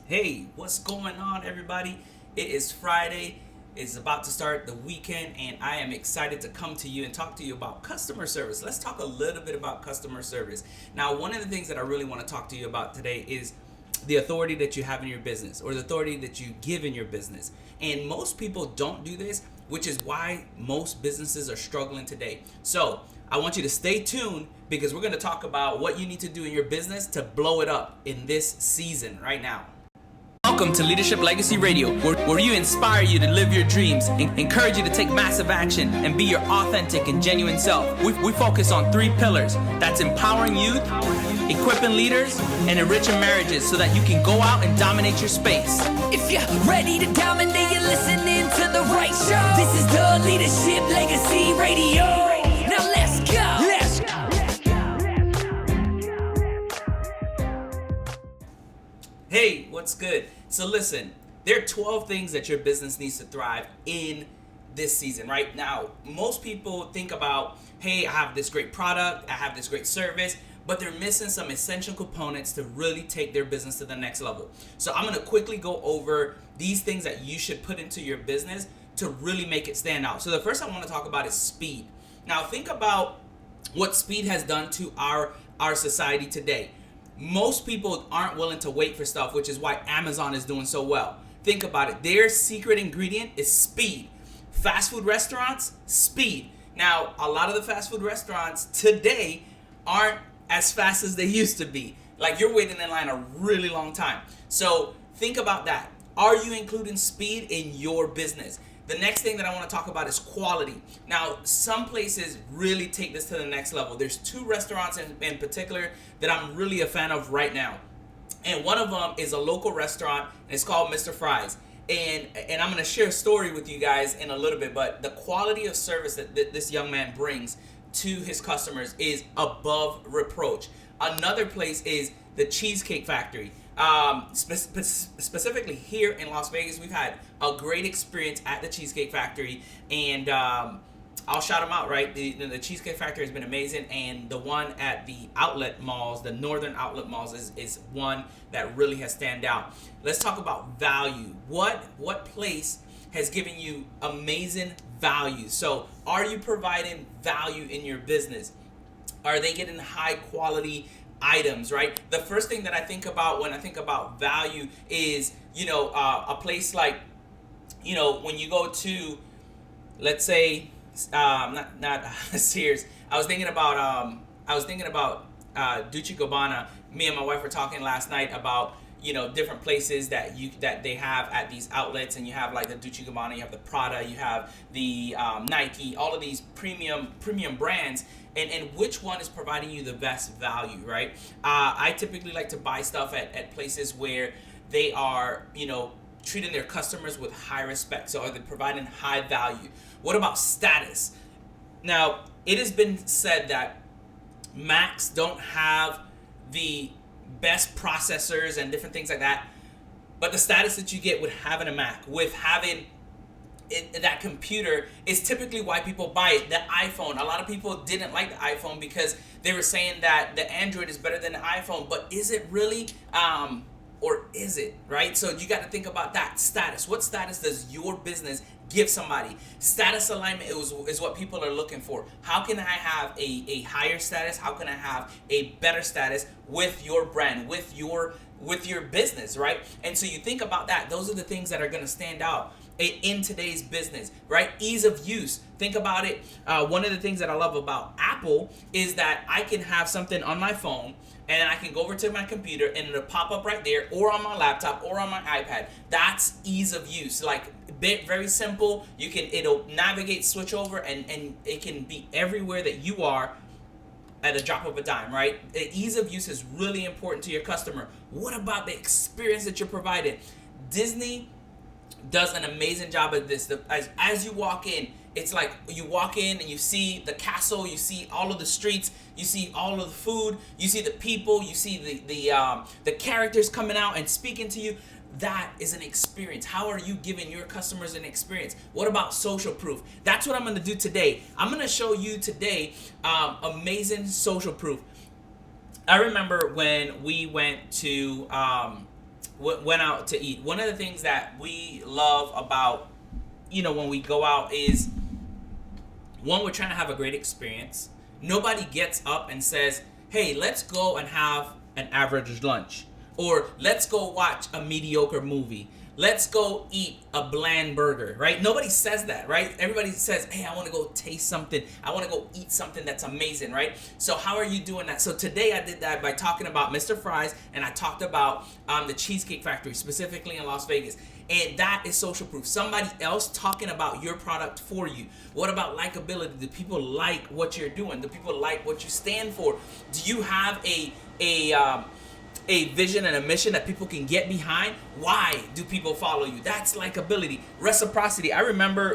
Hey, what's going on, everybody? It is Friday. It's about to start the weekend, and I am excited to come to you and talk to you about customer service. Let's talk a little bit about customer service. Now, one of the things that I really want to talk to you about today is the authority that you have in your business or the authority that you give in your business. And most people don't do this, which is why most businesses are struggling today. So, I want you to stay tuned because we're going to talk about what you need to do in your business to blow it up in this season right now. Welcome to Leadership Legacy Radio, where you inspire you to live your dreams, encourage you to take massive action, and be your authentic and genuine self. We focus on three pillars. That's empowering youth, equipping leaders, and enriching marriages so that you can go out and dominate your space. If you're ready to dominate, you're listening to the right show. This is the Leadership Legacy Radio. Now let's go. Hey, what's good? So listen, there are 12 things that your business needs to thrive in this season. Right now, most people think about, hey, I have this great product, I have this great service, but they're missing some essential components to really take their business to the next level. So I'm going to quickly go over these things that you should put into your business to really make it stand out. So the first I want to talk about is speed. Now think about what speed has done to our society today. Most people aren't willing to wait for stuff, which is why Amazon is doing so well. Think about it. Their secret ingredient is speed. Fast food restaurants, speed. Now, a lot of the fast food restaurants today aren't as fast as they used to be. Like, you're waiting in line a really long time. So think about that. Are you including speed in your business? The next thing that I want to talk about is quality. Now, some places really take this to the next level. There's two restaurants in particular that I'm really a fan of right now. And one of them is a local restaurant, and it's called Mr. Fry's. And I'm going to share a story with you guys in a little bit, but the quality of service that this young man brings to his customers is above reproach. Another place is the Cheesecake Factory. Specifically here in Las Vegas, we've had a great experience at the Cheesecake Factory, and I'll shout them out, right? The Cheesecake Factory has been amazing, and the one at the outlet malls, the northern outlet malls, is one that really has stand out. Let's talk about value. What place has given you amazing value? So are you providing value in your business? Are they getting high quality items, right? The first thing that I think about when I think about value is, a place like, when you go to, let's say, not Sears. I was thinking about Dolce & Gabbana. Me and my wife were talking last night about different places that they have at these outlets, and you have like the Dolce & Gabbana, you have the Prada, you have the Nike, all of these premium brands. And which one is providing you the best value, right? I typically like to buy stuff at places where they are, treating their customers with high respect. So are they providing high value? What about status? Now, it has been said that Macs don't have the best processors and different things like that, but the status that you get with having a Mac, with having that computer, is typically why people buy it. The iPhone, a lot of people didn't like the iPhone because they were saying that the Android is better than the iPhone, but is it really? Or is it, right? So you got to think about that status. What status does your business give somebody? Status alignment is what people are looking for. How can I have a higher status? How can I have a better status with your brand, with your business, right? And so you think about that. Those are the things that are going to stand out in today's business, right? Ease of use. Think about it. One of the things that I love about Apple is that I can have something on my phone, and I can go over to my computer and it'll pop up right there, or on my laptop, or on my iPad. That's ease of use. Like, very simple. It'll navigate, switch over, and it can be everywhere that you are at a drop of a dime, right? The ease of use is really important to your customer. What about the experience that you're providing? Disney does an amazing job at this. As you walk in, it's like you walk in and you see the castle, you see all of the streets, you see all of the food, you see the people, you see the characters coming out and speaking to you. That is an experience. How are you giving your customers an experience? What about social proof? That's what I'm going to do today. I'm going to show you today amazing social proof. I remember when we went to went out to eat. One of the things that we love about, when we go out is, one, we're trying to have a great experience. Nobody gets up and says, hey, let's go and have an average lunch, or let's go watch a mediocre movie. Let's go eat a bland burger, right? Nobody says that, right? Everybody says, hey, I want to go taste something. I want to go eat something that's amazing, right? So how are you doing that? So today I did that by talking about Mr. Fries, and I talked about the Cheesecake Factory, specifically in Las Vegas. And that is social proof. Somebody else talking about your product for you. What about likability? Do people like what you're doing? Do people like what you stand for? Do you have a vision and a mission that people can get behind? Why do people follow you? That's likability. Reciprocity. I remember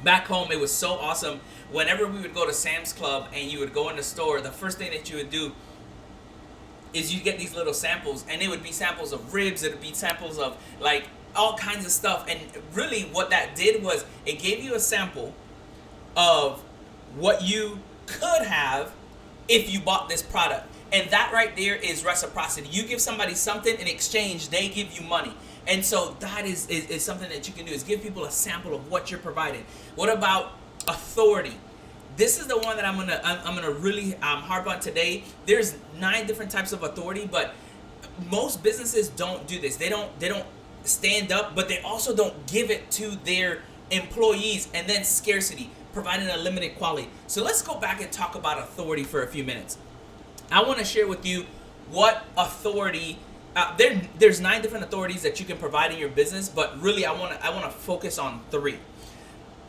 back home, it was so awesome. Whenever we would go to Sam's Club and you would go in the store, the first thing that you would do is you get these little samples, and it would be samples of ribs, it would be samples of like all kinds of stuff. And really what that did was it gave you a sample of what you could have if you bought this product. And that right there is reciprocity. You give somebody something, in exchange they give you money. And so that is something that you can do, is give people a sample of what you're providing. What about authority? This is the one that I'm gonna really harp on today. There's 9 different types of authority, but most businesses don't do this. They don't stand up, but they also don't give it to their employees. And then scarcity, providing a limited quality. So let's go back and talk about authority for a few minutes. I want to share with you what authority. There's 9 different authorities that you can provide in your business, but really I want to focus on 3.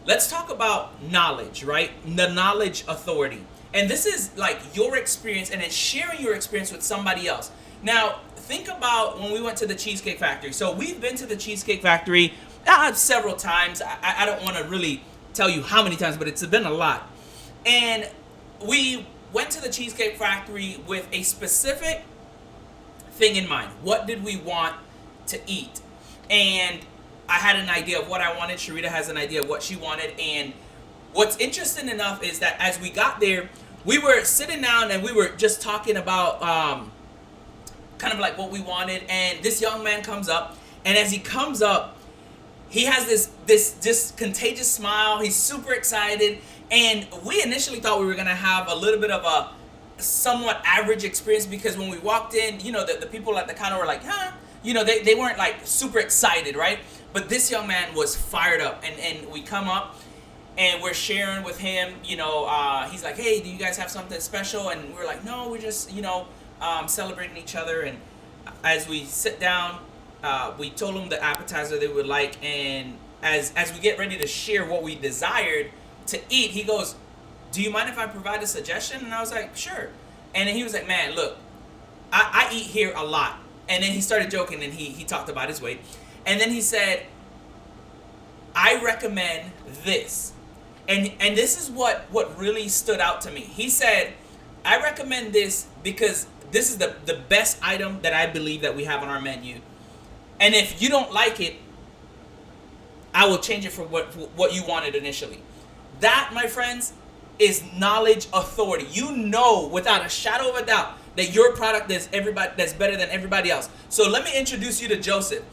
Let's talk about knowledge, right? The knowledge authority. And this is like your experience, and it's sharing your experience with somebody else. Now, think about when we went to the Cheesecake Factory. So we've been to the Cheesecake Factory several times. I don't want to really tell you how many times, but it's been a lot. And we went to the Cheesecake Factory with a specific thing in mind. What did we want to eat? And I had an idea of what I wanted. Sharita has an idea of what she wanted. And what's interesting enough is that as we got there, we were sitting down and we were just talking about kind of like what we wanted. And this young man comes up, and as he comes up, he has this contagious smile. He's super excited. And we initially thought we were going to have a little bit of a somewhat average experience, because when we walked in, the people at the counter were like, huh? They weren't like super excited, right? But this young man was fired up. And we come up and we're sharing with him, he's like, hey, do you guys have something special? And we're like, no, we're just, celebrating each other. And as we sit down, we told him the appetizer they would like. And as we get ready to share what we desired to eat, he goes, do you mind if I provide a suggestion? And I was like, sure. And then he was like, man, look, I eat here a lot. And then he started joking, and he talked about his weight. And then he said, I recommend this. And this is what really stood out to me. He said, I recommend this because this is the best item that I believe that we have on our menu. And if you don't like it, I will change it for what you wanted initially. That, my friends, is knowledge authority. You know without a shadow of a doubt that your product is that's better than everybody else. So let me introduce you to Joseph.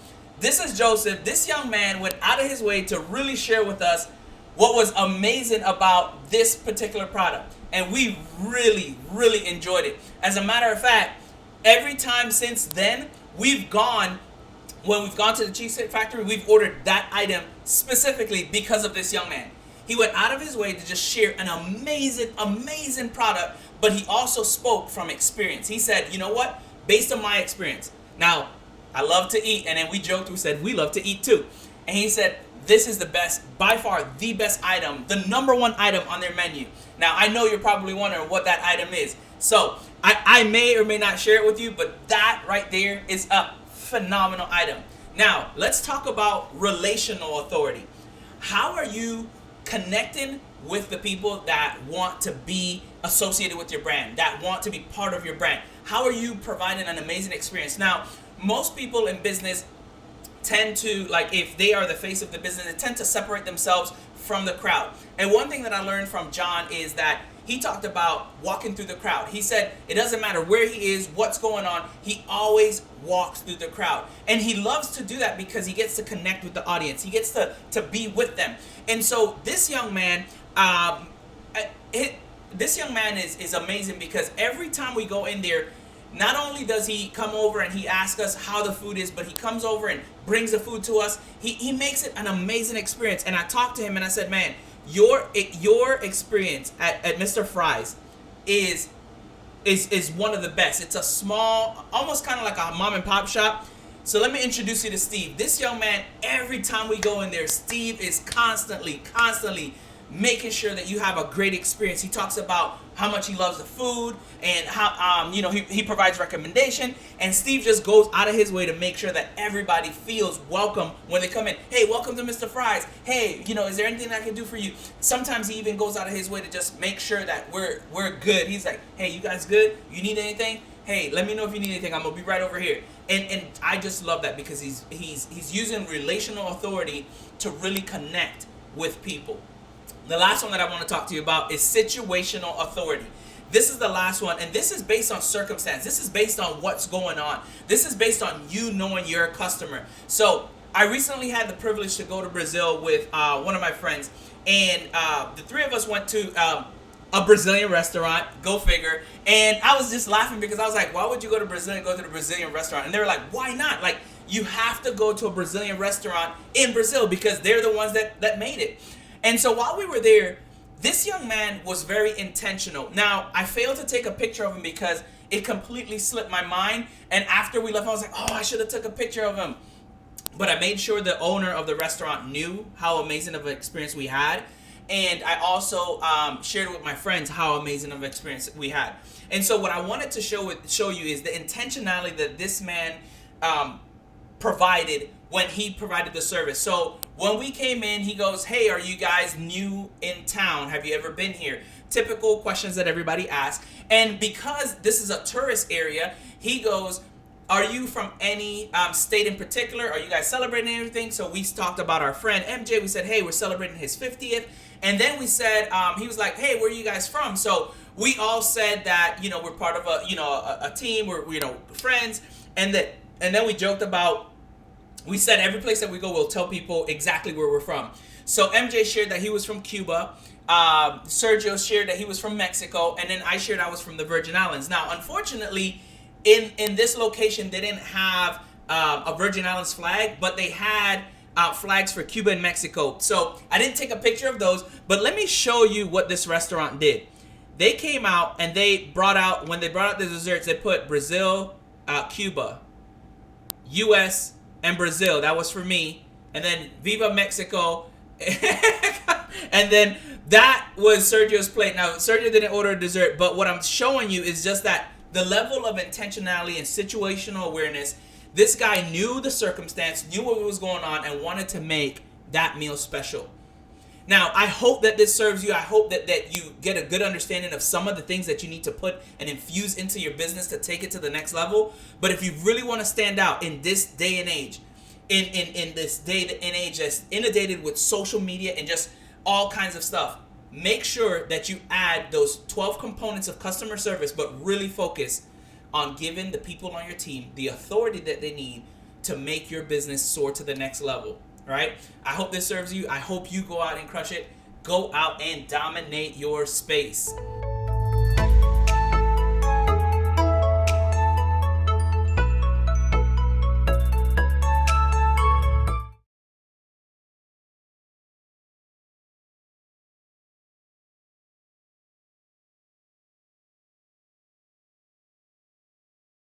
This is Joseph. This young man went out of his way to really share with us what was amazing about this particular product. And we really, really enjoyed it. As a matter of fact, every time since then, when we've gone to the Cheesecake Factory, we've ordered that item specifically because of this young man. He went out of his way to just share an amazing, amazing product, but he also spoke from experience. He said, you know what? Based on my experience. Now, I love to eat, and then we joked, we said, we love to eat too. And he said, this is the best, by far, the best item, the number 1 item on their menu. Now, I know you're probably wondering what that item is. So, I may or may not share it with you, but that right there is a phenomenal item. Now, let's talk about relational authority. How are you connecting with the people that want to be associated with your brand, that want to be part of your brand? How are you providing an amazing experience? Now, most people in business tend to, like, if they are the face of the business, they tend to separate themselves from the crowd. And one thing that I learned from John is that he talked about walking through the crowd. He said it doesn't matter where he is, what's going on, he always walks through the crowd. And he loves to do that because he gets to connect with the audience. He gets to be with them. And so this young man, this young man is amazing because every time we go in there, not only does he come over and he asks us how the food is, but he comes over and brings the food to us. He makes it an amazing experience. And I talked to him and I said, man, your experience at Mr. Fry's is one of the best. It's a small, almost kind of like a mom and pop shop. So let me introduce you to Steve. This young man, every time we go in there, Steve is constantly making sure that you have a great experience. He talks about how much he loves the food and how he provides recommendation, and Steve just goes out of his way to make sure that everybody feels welcome when they come in. Hey, welcome to Mr. Fry's. Hey, is there anything I can do for you? Sometimes he even goes out of his way to just make sure that we're good. He's like, hey, you guys good? You need anything? Hey, let me know if you need anything. I'm gonna be right over here. And I just love that because he's using relational authority to really connect with people. The last one that I want to talk to you about is situational authority. This is the last one, and this is based on circumstance. This is based on what's going on. This is based on you knowing your customer. So I recently had the privilege to go to Brazil with one of my friends, and the three of us went to a Brazilian restaurant, go figure, and I was just laughing because I was like, why would you go to Brazil and go to the Brazilian restaurant? And they were like, why not? Like, you have to go to a Brazilian restaurant in Brazil because they're the ones that made it. And so while we were there, this young man was very intentional. Now, I failed to take a picture of him because it completely slipped my mind. And after we left, I was like, oh, I should have took a picture of him. But I made sure the owner of the restaurant knew how amazing of an experience we had. And I also shared with my friends how amazing of an experience we had. And so what I wanted to show you is the intentionality that this man provided when he provided the service. So when we came in, he goes, hey, are you guys new in town? Have you ever been here? Typical questions that everybody asks. And because this is a tourist area, he goes, are you from any state in particular? Are you guys celebrating anything? So we talked about our friend MJ. We said, hey, we're celebrating his 50th. And then we said, he was like, hey, where are you guys from? So we all said that, we're part of a team, we're friends. And then we joked about, we said every place that we go, we'll tell people exactly where we're from. So MJ shared that he was from Cuba. Sergio shared that he was from Mexico. And then I shared I was from the Virgin Islands. Now, unfortunately, in this location, they didn't have a Virgin Islands flag, but they had flags for Cuba and Mexico. So I didn't take a picture of those, but let me show you what this restaurant did. They came out and when they brought out the desserts, they put Brazil, Cuba, U.S., and Brazil. That was for me. And then Viva Mexico. And then that was Sergio's plate. Now, Sergio didn't order a dessert, but what I'm showing you is just that the level of intentionality and situational awareness. This guy knew the circumstance, knew what was going on, and wanted to make that meal special. Now, I hope that this serves you. I hope that you get a good understanding of some of the things that you need to put and infuse into your business to take it to the next level. But if you really want to stand out in this day and age, in this day and age that's inundated with social media and just all kinds of stuff, make sure that you add those 12 components of customer service, but really focus on giving the people on your team the authority that they need to make your business soar to the next level. Right? I hope this serves you. I hope you go out and crush it. Go out and dominate your space.